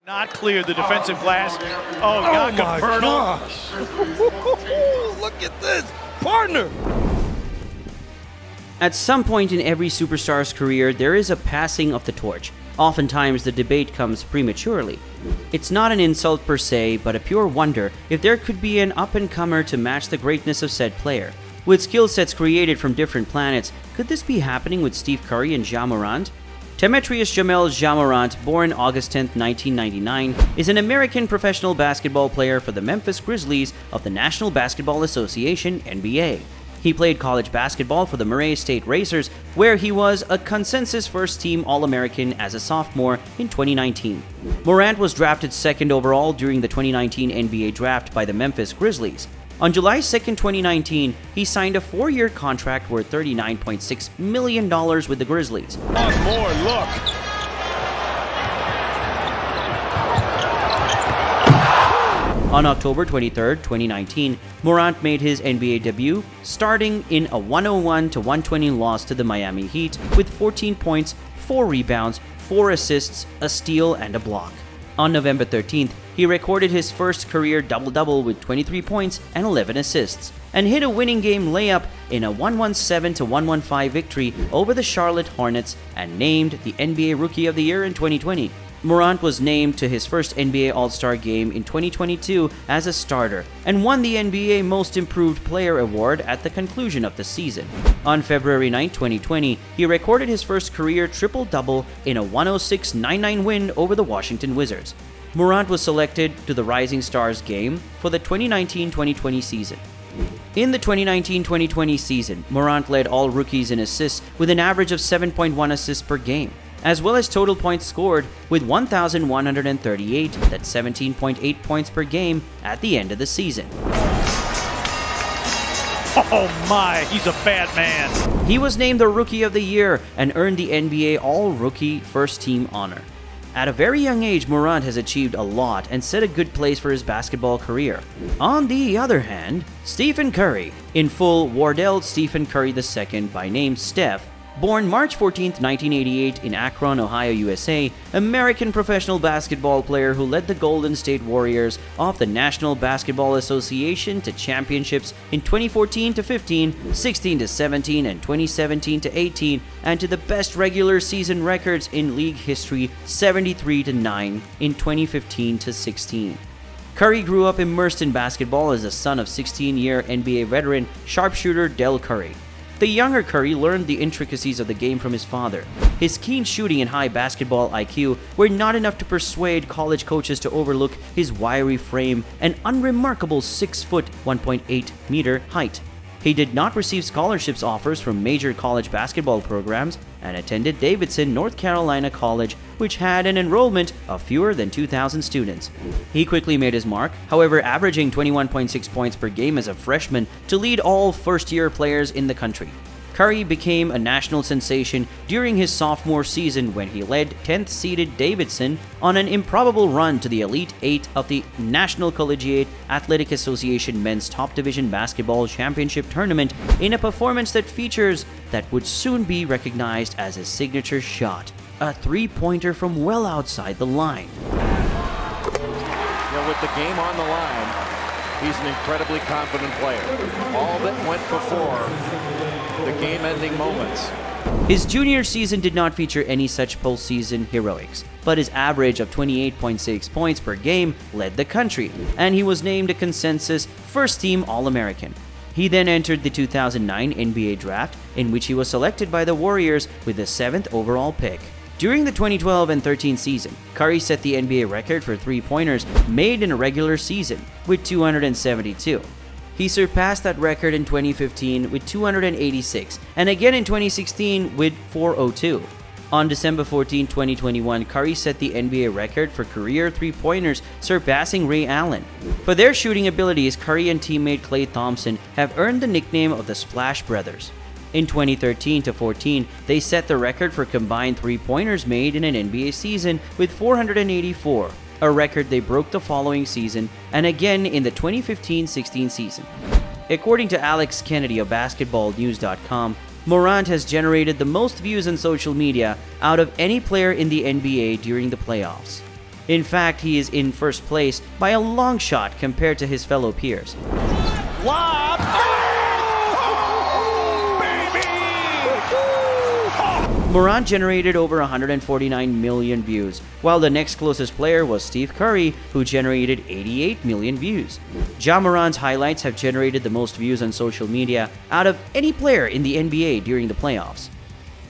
Not clear the defensive glass. Oh, Oh Jakob my Poeltl. gosh! Look at this, partner! At some point in every superstar's career, there is a passing of the torch. Oftentimes, the debate comes prematurely. It's not an insult per se, but a pure wonder if there could be an up-and-comer to match the greatness of said player. With skill sets created from different planets, could this be happening with Steph Curry and Ja Morant? Demetrius Jamel Ja Morant, born August 10, 1999, is an American professional basketball player for the Memphis Grizzlies of the National Basketball Association (NBA). He played college basketball for the Murray State Racers, where he was a consensus first-team All-American as a sophomore in 2019. Morant was drafted second overall during the 2019 NBA draft by the Memphis Grizzlies. On July 2, 2019, he signed a 4-year contract worth $39.6 million with the Grizzlies. One more look. On October 23, 2019, Morant made his NBA debut, starting in a 101-120 loss to the Miami Heat with 14 points, 4 rebounds, 4 assists, a steal, and a block. On November 13th, he recorded his first career double-double with 23 points and 11 assists, and hit a winning game layup in a 117-115 victory over the Charlotte Hornets and named the NBA Rookie of the Year in 2020. Morant was named to his first NBA All-Star game in 2022 as a starter and won the NBA Most Improved Player award at the conclusion of the season. On February 9, 2020, he recorded his first career triple-double in a 106-99 win over the Washington Wizards. Morant was selected to the Rising Stars game for the 2019-2020 season. In the 2019-2020 season, Morant led all rookies in assists with an average of 7.1 assists per game, as well as total points scored with 1,138, that's 17.8 points per game at the end of the season. Oh my, he's a bad man. He was named the Rookie of the Year and earned the NBA All-Rookie First Team honor. At a very young age, Morant has achieved a lot and set a good place for his basketball career. On the other hand, Stephen Curry, in full Wardell Stephen Curry II by name Steph, born March 14, 1988 in Akron, Ohio, USA, American professional basketball player who led the Golden State Warriors of the National Basketball Association to championships in 2014-15, 16-17, and 2017-18, and to the best regular season records in league history, 73-9 in 2015-16. Curry grew up immersed in basketball as the son of 16-year NBA veteran sharpshooter Del Curry. The younger Curry learned the intricacies of the game from his father. His keen shooting and high basketball IQ were not enough to persuade college coaches to overlook his wiry frame and unremarkable 6 foot 1.8 meter height. He did not receive scholarships offers from major college basketball programs and attended Davidson, North Carolina College, which had an enrollment of fewer than 2,000 students. He quickly made his mark, however, averaging 21.6 points per game as a freshman to lead all first-year players in the country. Curry became a national sensation during his sophomore season when he led 10th-seeded Davidson on an improbable run to the Elite Eight of the National Collegiate Athletic Association Men's Top Division Basketball Championship Tournament in a performance that features that would soon be recognized as his signature shot, a three-pointer from well outside the line. With the game on the line, he's an incredibly confident player. All that went before the game-ending moments. His junior season did not feature any such postseason heroics, but his average of 28.6 points per game led the country, and he was named a consensus first-team All-American. He then entered the 2009 NBA Draft, in which he was selected by the Warriors with the 7th overall pick. During the 2012 and 13 season, Curry set the NBA record for three-pointers made in a regular season with 272. He surpassed that record in 2015 with 286, and again in 2016 with 402. On December 14, 2021, Curry set the NBA record for career three-pointers, surpassing Ray Allen. For their shooting abilities, Curry and teammate Klay Thompson have earned the nickname of the Splash Brothers. In 2013-14, they set the record for combined three-pointers made in an NBA season with 484, a record they broke the following season and again in the 2015-16 season. According to Alex Kennedy of BasketballNews.com, Morant has generated the most views on social media out of any player in the NBA during the playoffs. In fact, he is in first place by a long shot compared to his fellow peers. Lob. Morant generated over 149 million views, while the next closest player was Steph Curry, who generated 88 million views. Ja Morant's highlights have generated the most views on social media out of any player in the NBA during the playoffs.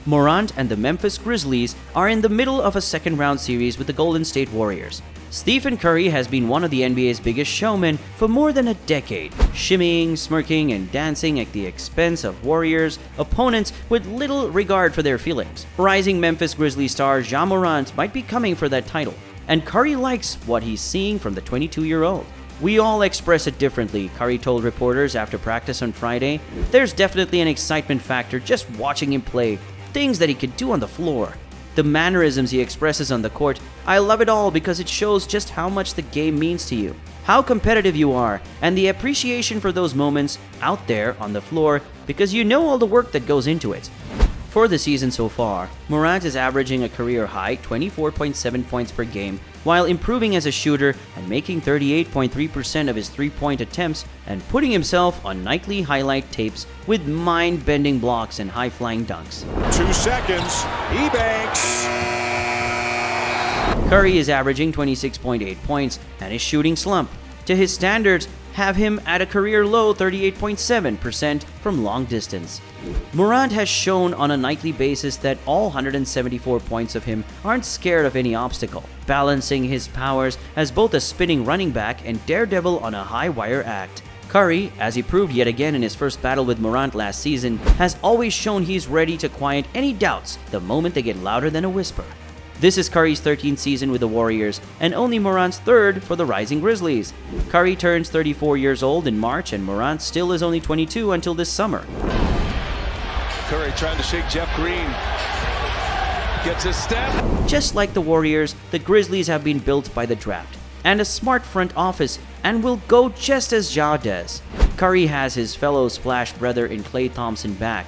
Morant and the Memphis Grizzlies are in the middle of a second-round series with the Golden State Warriors. Stephen Curry has been one of the NBA's biggest showmen for more than a decade, shimmying, smirking, and dancing at the expense of Warriors opponents with little regard for their feelings. Rising Memphis Grizzlies star Ja Morant might be coming for that title, and Curry likes what he's seeing from the 22-year-old. "We all express it differently," Curry told reporters after practice on Friday. "There's definitely an excitement factor just watching him play, things that he could do on the floor. The mannerisms he expresses on the court, I love it all because it shows just how much the game means to you, how competitive you are, and the appreciation for those moments out there on the floor because you know all the work that goes into it." For the season so far, Morant is averaging a career-high 24.7 points per game while improving as a shooter and making 38.3% of his three-point attempts and putting himself on nightly highlight tapes with mind-bending blocks and high-flying dunks. 2 seconds. He banks. Curry is averaging 26.8 points and is shooting slump. To his standards, have him at a career-low 38.7% from long distance. Morant has shown on a nightly basis that all 174 points of him aren't scared of any obstacle, balancing his powers as both a spinning running back and daredevil on a high-wire act. Curry, as he proved yet again in his first battle with Morant last season, has always shown he's ready to quiet any doubts the moment they get louder than a whisper. This is Curry's 13th season with the Warriors, and only Morant's third for the Rising Grizzlies. Curry turns 34 years old in March, and Morant still is only 22 until this summer. Curry trying to shake Jeff Green. Gets a step. Just like the Warriors, the Grizzlies have been built by the draft, and a smart front office, and will go just as Ja does. Curry has his fellow Splash brother in Klay Thompson back.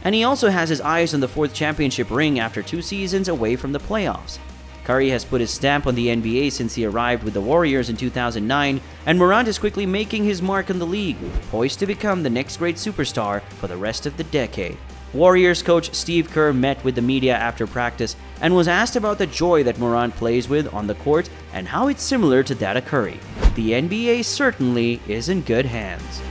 And he also has his eyes on the 4th championship ring after 2 seasons away from the playoffs. Curry has put his stamp on the NBA since he arrived with the Warriors in 2009, and Morant is quickly making his mark in the league, poised to become the next great superstar for the rest of the decade. Warriors coach Steve Kerr met with the media after practice and was asked about the joy that Morant plays with on the court and how it's similar to that of Curry. The NBA certainly is in good hands.